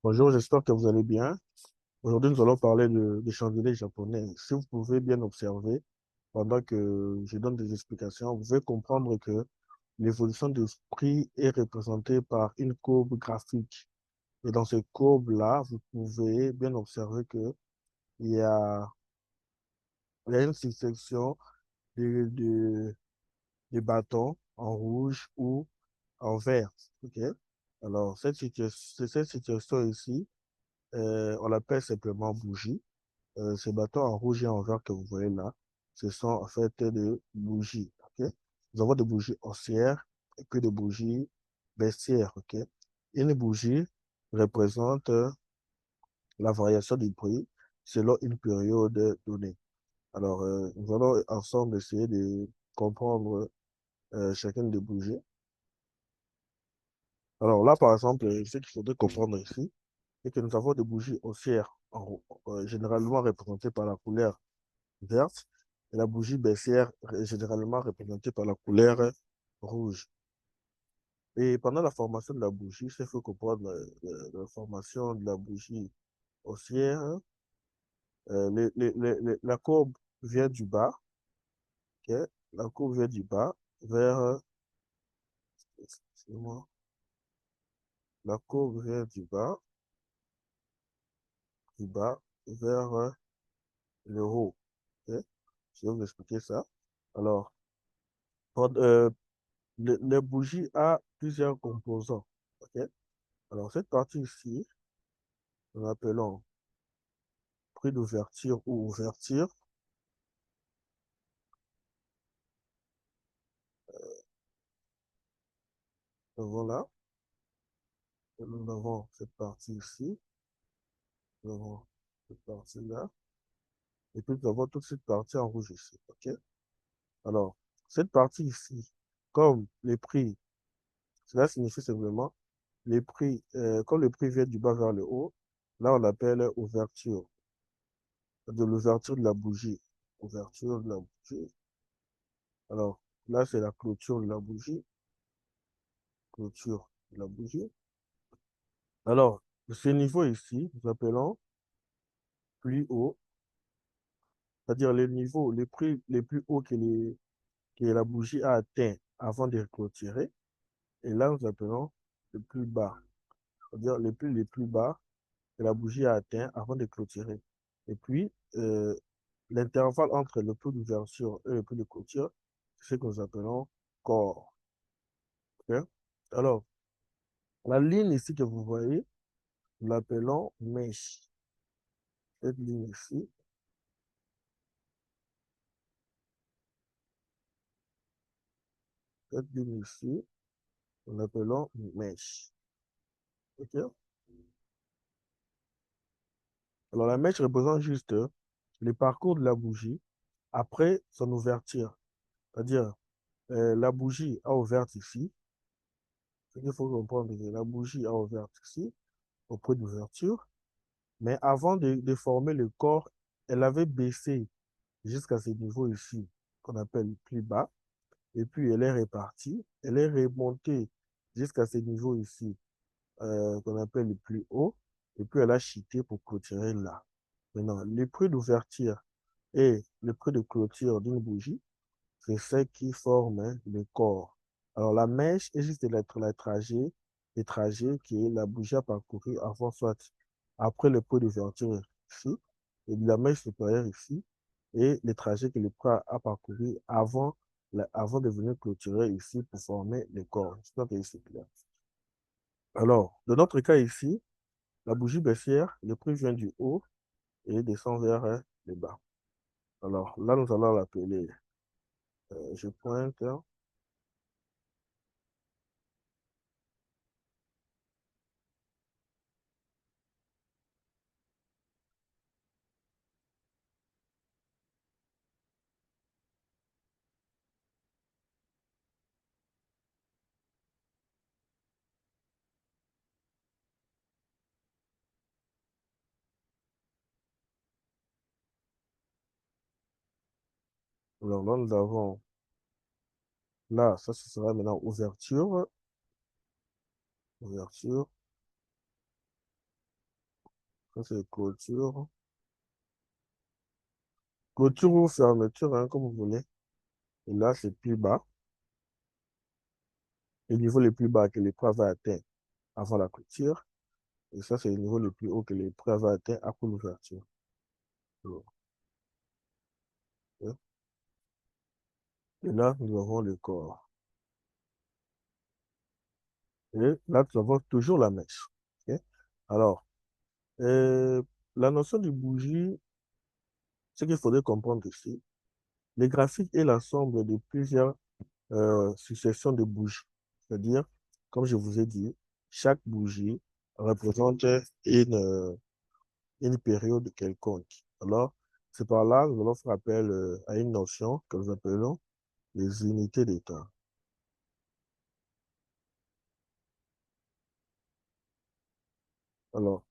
Bonjour, j'espère que vous allez bien. Aujourd'hui, nous allons parler des chandeliers japonais. Si vous pouvez bien observer, pendant que je donne des explications, vous pouvez comprendre que l'évolution du prix est représentée par une courbe graphique. Et dans cette courbe-là, vous pouvez bien observer que il y a, il y a une succession de, de, de bâtons en rouge ou en vert. OK? Alors, cette situation ici, on l'appelle simplement bougie. Ces bâtons en rouge et en vert que vous voyez là, ce sont en fait des bougies. Ok. Nous avons des bougies haussières et puis des bougies baissières. Ok. Une bougie représente la variation du prix selon une période donnée. Alors, nous allons ensemble essayer de comprendre chacune des bougies. Alors là, par exemple, ce qu'il faudrait comprendre ici, c'est que nous avons des bougies haussières, généralement représentées par la couleur verte et la bougie baissière est généralement représentée par la couleur rouge. Et pendant la formation de la bougie, il faut comprendre la formation de la bougie haussière. La courbe vient du bas, ok? La courbe vient du bas vers, excusez-moi, la courbe vient du bas vers le haut, ok? Je vais vous expliquer ça. Alors, les bougies a plusieurs composants, ok? Alors, cette partie ici, nous l'appelons prix d'ouverture ou ouverture. Voilà. Et nous avons cette partie ici. Nous avons cette partie-là. Et puis, nous avons toute cette partie en rouge ici. OK? Alors, cette partie ici, comme les prix, cela signifie simplement les prix, comme le prix vient du bas vers le haut, là, on l'appelle ouverture, de l'ouverture de la bougie. Ouverture de la bougie. Alors, là, c'est la clôture de la bougie. Clôture de la bougie. Alors, ce niveau ici, nous appelons plus haut, c'est-à-dire les niveaux, les prix les plus hauts que la bougie a atteint avant de clôturer. Et là, nous appelons le plus bas, c'est-à-dire les prix les plus bas que la bougie a atteint avant de clôturer. Et puis, l'intervalle entre le prix d'ouverture et le prix de clôture, c'est ce que nous appelons corps. Ok. Alors, la ligne ici que vous voyez, nous l'appelons mèche. Cette ligne ici, cette ligne ici, nous l'appelons mèche. Ok. Alors, la mèche représente juste le parcours de la bougie après son ouverture. C'est-à-dire, la bougie a ouvert ici. Ce qu'il faut comprendre, c'est que la bougie a ouvert ici, au point d'ouverture. Mais avant de former le corps, elle avait baissé jusqu'à ce niveau ici, qu'on appelle plus bas. Et puis, elle est repartie. Elle est remontée jusqu'à ce niveau ici, qu'on appelle le plus haut. Et puis, elle a chuté pour clôturer là. Maintenant, le prix d'ouverture et le prix de clôture d'une bougie, c'est ce qui forme hein, le corps. Alors, la mèche est juste les trajets que la bougie a parcouru avant, soit après le prix d'ouverture ici, et la mèche supérieure ici, et les trajets que le bras a parcouru avant de venir clôturer ici pour former le corps. J'espère que c'est clair. Alors, dans notre cas ici, la bougie baissière, le prix vient du haut et descend vers le bas. Alors, là, nous allons l'appeler, je pointe, hein. Alors là, nous avons, là, ça, ce sera maintenant ouverture, ouverture. Ça, c'est clôture. Clôture ou fermeture, hein, comme vous voulez. Et là, c'est plus bas. Le niveau le plus bas que l'épreuve a atteint avant la clôture. Et ça, c'est le niveau le plus haut que l'épreuve a atteint après l'ouverture. Et là, nous avons le corps. Et là, nous avons toujours la mèche. Ok. Alors, euh, la notion de bougie, ce qu'il faudrait comprendre ici, les graphiques est l'ensemble de plusieurs successions de bougies. C'est-à-dire, comme je vous ai dit, chaque bougie représente une période quelconque. Alors, c'est par là que nous allons faire appel à une notion que nous appelons les unités de temps. Alors,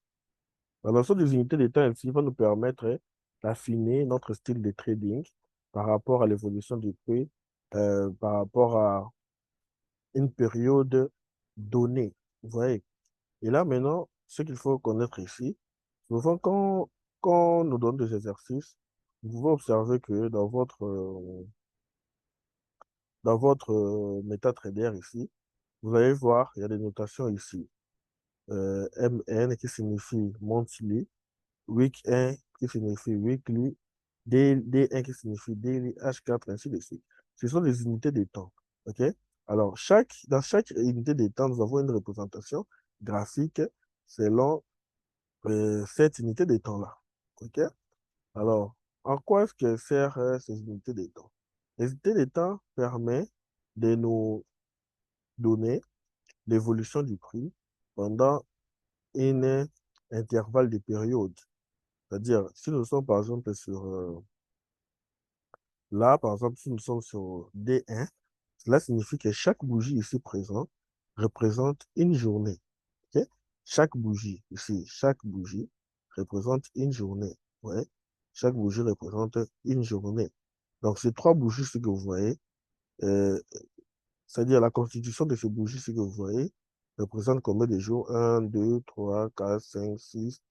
la notion des unités de temps ici va nous permettre d'affiner notre style de trading par rapport à l'évolution du prix, par rapport à une période donnée. Vous voyez? Et là, maintenant, ce qu'il faut connaître ici, souvent quand on nous donne des exercices, vous pouvez observer que dans votre MetaTrader ici, vous allez voir, il y a des notations ici. MN qui signifie monthly, week 1 qui signifie weekly, D1 qui signifie daily, H4, ainsi de suite. Ce sont des unités de temps. OK? Alors, dans chaque unité de temps, nous avons une représentation graphique selon cette unité de temps-là. OK? Alors, en quoi est-ce que servent ces unités de temps? Les unités de temps permettent de nous donner l'évolution du prix pendant un intervalle de période. C'est-à-dire, si nous sommes par exemple là, par exemple, si nous sommes sur D1, cela signifie que chaque bougie ici présente représente une journée. OK? Chaque bougie ici, chaque bougie représente une journée. Ouais? Chaque bougie représente une journée. Donc, ces trois bougies, ce que vous voyez, euh, c'est-à-dire la constitution de ces bougies, ce que vous voyez, représente combien de jours? Un, 2, 3, 4, 5, 6,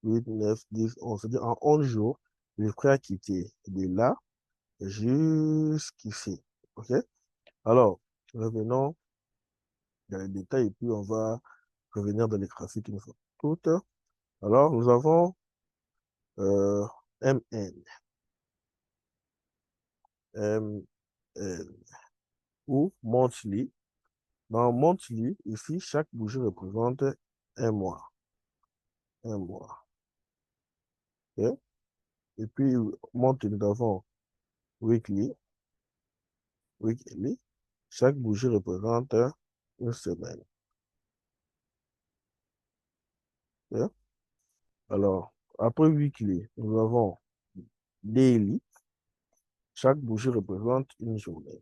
8, 9, 10, 11. C'est-à-dire en 11 jours, le prix a quitté de là jusqu'ici. OK? Alors, revenons dans les détails et puis on va revenir dans les graphiques une fois toutes. Alors, nous avons MN, MN ou monthly. Dans monthly, ici, chaque bougie représente un mois. Un mois. OK? Et puis, monthly, nous avons weekly. Weekly. Chaque bougie représente une semaine. OK? Alors, après weekly, nous avons daily. Chaque bougie représente une journée.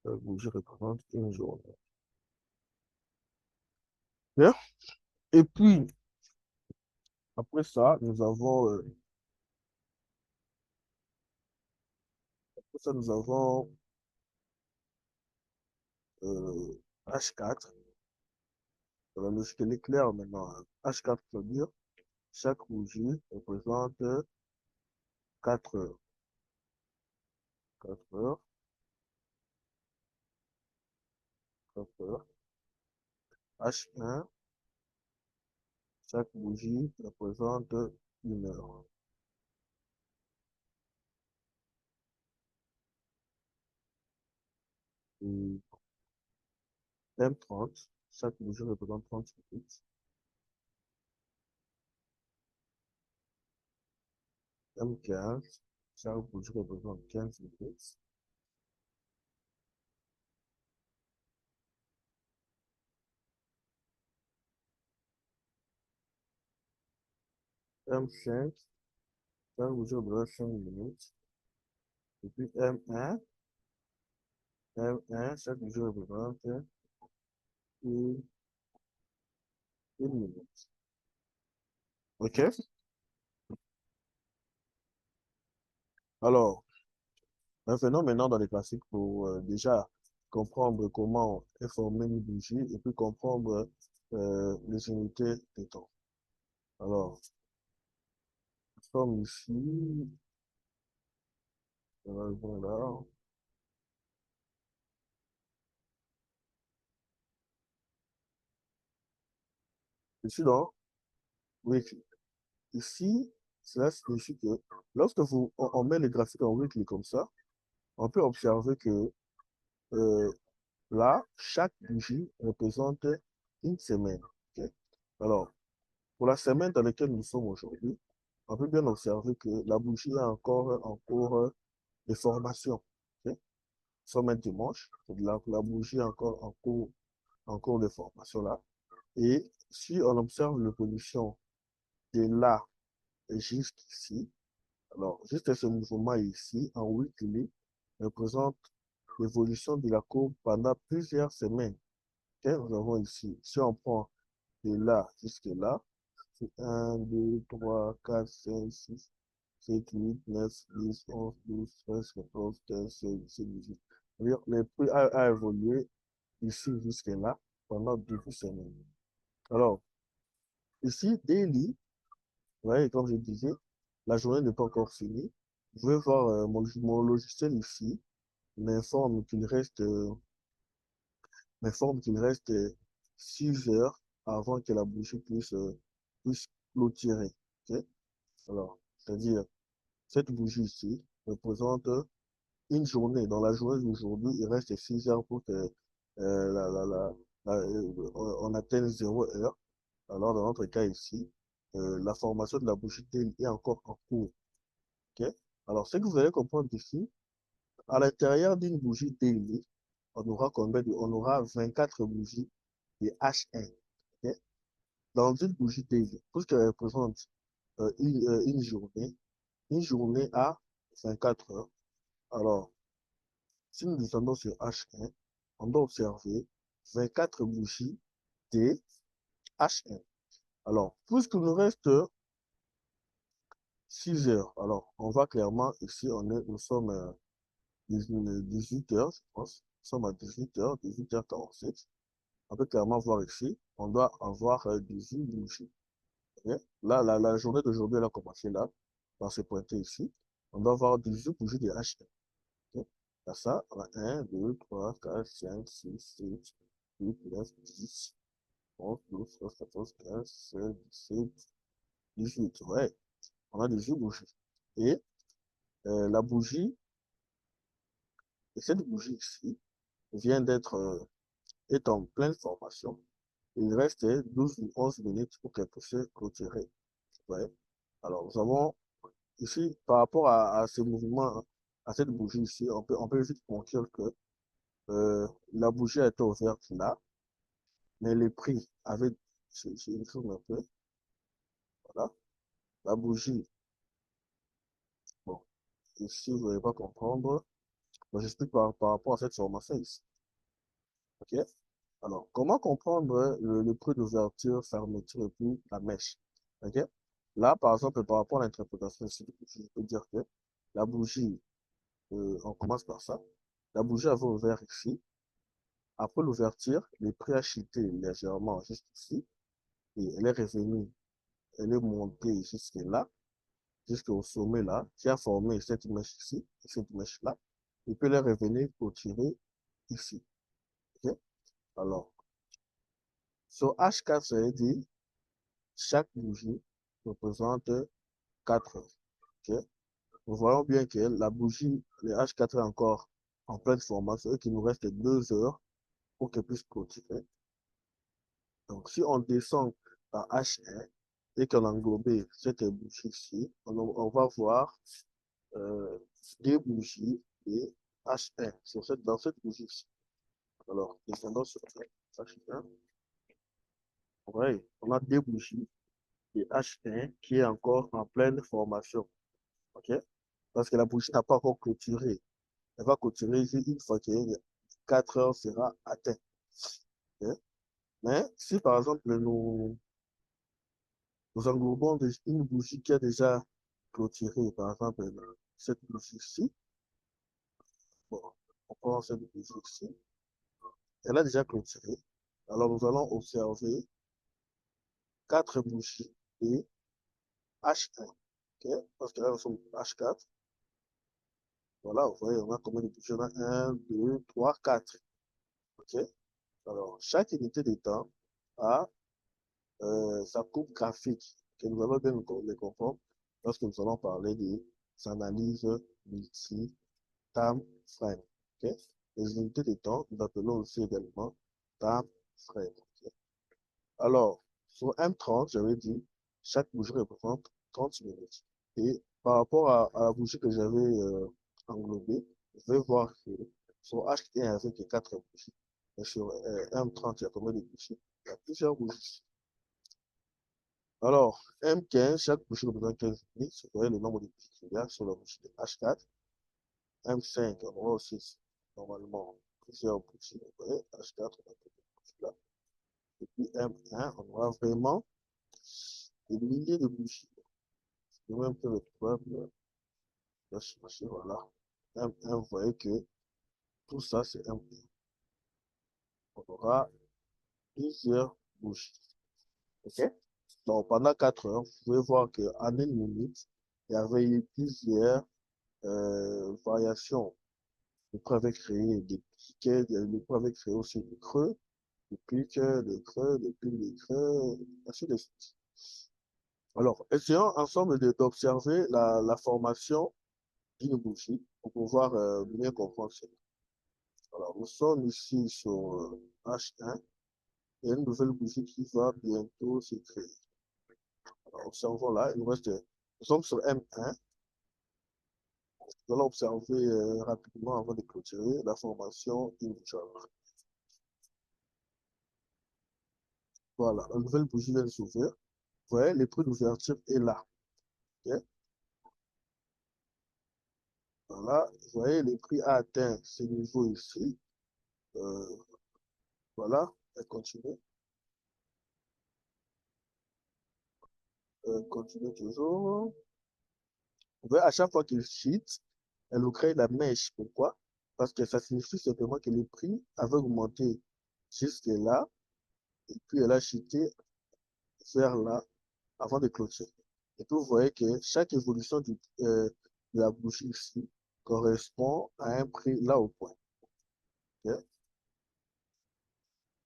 Chaque bougie représente une journée. Bien. Et puis, après ça, nous avons H4. La logique elle est claire maintenant, hein. H4 veut dire chaque bougie représente 4 heures. 4 heures, 4 heures. H1, chaque bougie représente 1 heure. Et M30, chaque bougie représente 30 minutes. M15, chaque bougie représente 15 minutes. M5, chaque bougie représente 5 minutes. Et puis M1, chaque bougie représente une, une minute. OK? Alors, revenons maintenant dans les classiques pour déjà comprendre comment est formée une bougie et puis comprendre les unités de temps. Alors, nous sommes ici, voilà. Ici, donc, weekly. Ici, cela signifie que lorsque on met les graphiques en weekly comme ça, on peut observer que euh, là, chaque bougie représente une semaine. Ok. Alors, pour la semaine dans laquelle nous sommes aujourd'hui, on peut bien observer que la bougie est encore en cours de formation. Ok. Nous sommes un dimanche, la bougie est encore en cours de formation là. Et si on observe l'évolution de là jusqu'ici, alors juste ce mouvement ici, en weekly, représente l'évolution de la courbe pendant plusieurs semaines. Ok. Nous avons ici, si on prend de là jusque là, c'est 1, 2, 3, 4, 5, 6, 7, 8, 9, 10, 11, 12, 13, 14, 15, 16, 17, 18. C'est-à-dire, le prix a évolué ici jusque là pendant 12 semaines. Alors, ici, daily, vous voyez, comme je disais, la journée n'est pas encore finie. Vous pouvez voir mon logiciel ici m'informe qu'il reste 6 heures avant que la bougie puisse clôturer. Ok. Alors, c'est-à-dire, cette bougie ici représente une journée. Dans la journée d'aujourd'hui, il reste 6 heures pour que on atteigne 0 heure. Alors, dans notre cas ici, la formation de la bougie est encore en cours. Ok. Alors, ce que vous allez comprendre ici, à l'intérieur d'une bougie daily, on aura 24 bougies de H1. Ok. Dans une bougie daily, tout ce qui représente une journée à 24 heures. Alors, si nous descendons sur H1, on doit observer 24 bougies de H1. Alors, puisqu'il nous reste 6 heures, alors on voit clairement ici, nous sommes 18 heures, je pense. Nous sommes à 18 heures, 18h47. On peut clairement voir ici, on doit avoir 18 bougies. Okay? Là, la journée d'aujourd'hui, elle a commencé là, dans ce pointé ici. On doit avoir 18 bougies de H1. Okay? Là, ça, on a 1, 2, 3, 4, 5, 6, 7, 8, 9, 10, 11, 12, 13, 14, 15, 16, 17, 18. Ouais, on a 18 bougies. Et la bougie, et cette bougie ici, vient est en pleine formation. Il reste 12 ou 11 minutes pour qu'elle puisse se clôturer. Ouais. Alors, nous avons ici, par rapport à ce mouvement, hein, à cette bougie ici, on peut vite conclure que la bougie a été ouverte là, mais les prix avaient, je un peu, voilà, la bougie, bon, ici, vous n'allez pas comprendre, mais j'explique par rapport à cette formation ici, ok? Alors, comment comprendre le prix d'ouverture, fermeture et puis la mèche, ok? Là, par exemple, par rapport à l'interprétation ici, je peux dire que la bougie, on commence par ça, la bougie avait ouvert ici. Après l'ouverture, le prix a chuté légèrement juste ici et elle est revenue, elle est montée jusque là, jusqu'au sommet là, qui a formé cette mèche ici, cette mèche là, et puis elle est revenue pour tirer ici. Okay? Alors, sur H4, ça veut dire chaque bougie représente 4 heures. Okay? Nous voyons bien que la bougie, le H4 est encore en pleine formation et qu'il nous reste 2 heures pour qu'elle puisse clôturer. Donc, si on descend à H1 et qu'on englobe cette bougie ici, on va voir euh, des bougies et H1 dans cette bougie ici. Alors, descendons sur H1. Ouais, on a des bougies et H1 qui est encore en pleine formation. OK? Parce que la bougie n'a pas encore clôturé. Elle va clôturer une fois que 4 heures sera atteint. Okay? Mais si par exemple nous englobons une bougie qui a déjà clôturé, par exemple, cette bougie ici. Bon, on prend cette bougie ici. Elle a déjà clôturé. Alors, nous allons observer. 4 bougies et H1. Ok? Parce que là, nous sommes H4. Voilà, vous voyez, on a combien de bougies? On a 1, 2, 3, 4. Ok? Alors, chaque unité de temps a sa courbe graphique que nous allons bien les comprendre lorsque nous allons parler des analyses multi-time frame. Okay? Les unités de temps, nous appelons aussi également time frame. Okay? Alors, sur M30, j'avais dit, chaque bougie représente 30 minutes. Et par rapport à la bougie que j'avais englobée, je vais voir que sur H1, il n'y avait que 4 bougies. Et sur M30, il y a combien de bougies? Il y a plusieurs bougies. Alors, M15, chaque bougie représente 15 minutes. Vous voyez le nombre de bougies qu'il y a sur la bougie de H4. M5, on aura aussi normalement plusieurs bougies. Vous voyez, H4, on a plusieurs bougies là. Et puis M1, on aura vraiment des milliers de bougies. Je vais un peu le trouver. Voilà. M1, vous voyez que tout ça, c'est M1. On aura plusieurs bougies. OK? Donc, pendant 4 heures, vous pouvez voir qu'en une minute, il y avait eu plusieurs variations. Le prix avait créé des piquets, le prix avait créé aussi des creux, des pics, des creux, des pics, des creux, ainsi de suite. Alors, essayons ensemble d'observer la formation d'une bougie pour pouvoir bien comprendre cela. Alors, nous sommes ici sur H1 et une nouvelle bougie qui va bientôt se créer. Alors, observons là, nous sommes sur M1. Nous allons observer rapidement avant de clôturer la formation d'une bougie. Voilà, la nouvelle bougie vient de s'ouvrir. Vous voyez, le prix d'ouverture est là. Okay? Voilà, vous voyez, le prix a atteint ce niveau ici. Euh, voilà, elle continue. Continue toujours. Vous voyez, à chaque fois qu'il cheat, elle nous crée la mèche. Pourquoi? Parce que ça signifie simplement que le prix avait augmenté jusque là, et puis elle a chuté vers là avant de clôturer. Et puis vous voyez que chaque évolution de la bougie ici correspond à un prix là au point. Okay?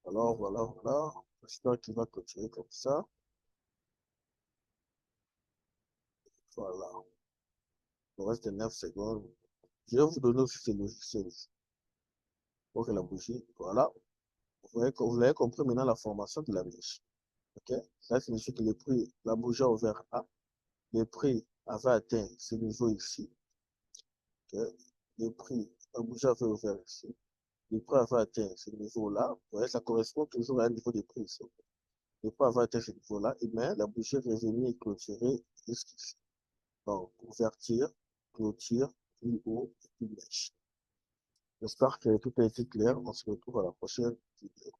Alors voilà, voilà. J'espère qu'il va clôturer comme ça. Voilà. Il reste 9 secondes. Je vais vous donner aussi ce logiciel pour que la bougie, voilà. Vous avez compris maintenant la formation de la mèche. Okay? Ça signifie que le prix, la bougie a ouvert A, le prix avait atteint ce niveau ici. Okay? Le prix, la bougie avait ouvert ici. Le prix avait atteint ce niveau-là. Vous voyez, ça correspond toujours à un niveau de prix ici. Le prix avait atteint ce niveau-là, et bien la bougie est revenue et clôturée jusqu'ici. Donc, ouverture, clôture, plus haut, et plus mèche. J'espère que tout a été clair. On se retrouve à la prochaine vidéo.